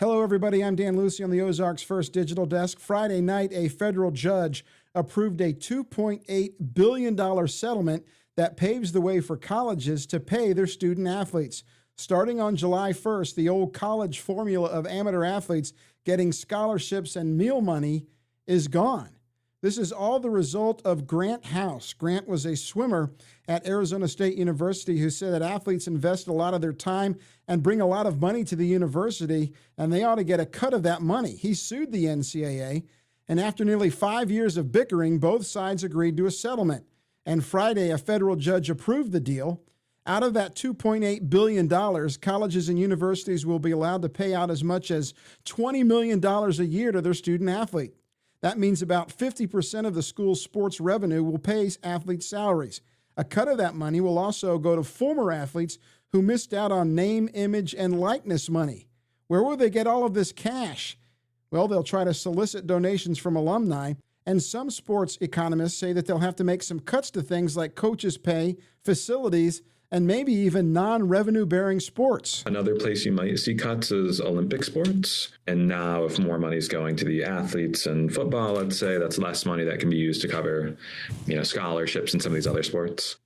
Hello, everybody. I'm Dan Lucy on the Ozarks First Digital Desk. Friday night, a federal judge approved a $2.8 billion settlement that paves the way for colleges to pay their student athletes. Starting on July 1st, the old college formula of amateur athletes getting scholarships and meal money is gone. This is all the result of Grant House. Grant was a swimmer at Arizona State University who said that athletes invest a lot of their time and bring a lot of money to the university, and they ought to get a cut of that money. He sued the NCAA, and after nearly 5 years of bickering, both sides agreed to a settlement. And Friday, a federal judge approved the deal. Out of that $2.8 billion, colleges and universities will be allowed to pay out as much as $20 million a year to their student athlete. That means about 50% of the school's sports revenue will pay athletes' salaries. A cut of that money will also go to former athletes who missed out on name, image, and likeness money. Where will they get all of this cash? Well, they'll try to solicit donations from alumni, and some sports economists say that they'll have to make some cuts to things like coaches' pay, facilities, and maybe even non-revenue-bearing sports. Another place you might see cuts is Olympic sports. And now if more money is going to the athletes in football, let's say, that's less money that can be used to cover, scholarships and some of these other sports.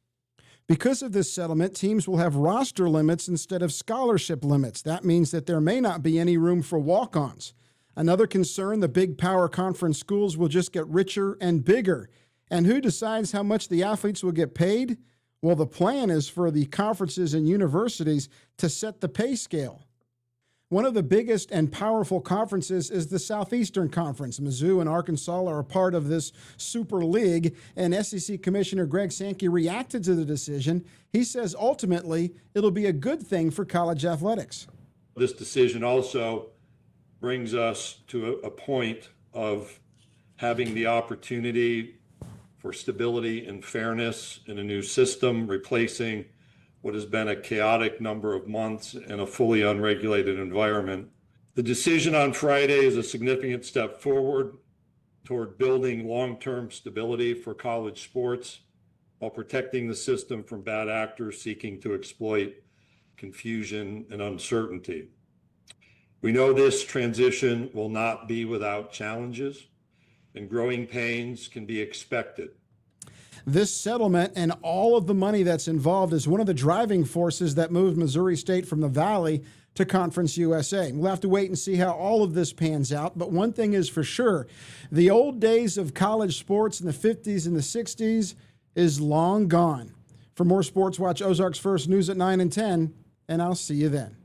Because of this settlement, teams will have roster limits instead of scholarship limits. That means that there may not be any room for walk-ons. Another concern, the big power conference schools will just get richer and bigger. And who decides how much the athletes will get paid? Well, the plan is for the conferences and universities to set the pay scale. One of the biggest and powerful conferences is the Southeastern Conference. Mizzou and Arkansas are a part of this Super League, and SEC Commissioner Greg Sankey reacted to the decision. He says ultimately it'll be a good thing for college athletics. This decision also brings us to a point of having the opportunity for stability and fairness in a new system, replacing what has been a chaotic number of months in a fully unregulated environment. The decision on Friday is a significant step forward toward building long-term stability for college sports while protecting the system from bad actors seeking to exploit confusion and uncertainty. We know this transition will not be without challenges, and growing pains can be expected. This settlement and all of the money that's involved is one of the driving forces that moved Missouri State from the Valley to Conference USA. We'll have to wait and see how all of this pans out, but one thing is for sure, the old days of college sports in the 50s and the 60s is long gone. For more sports, watch Ozarks First News at 9 and 10, and I'll see you then.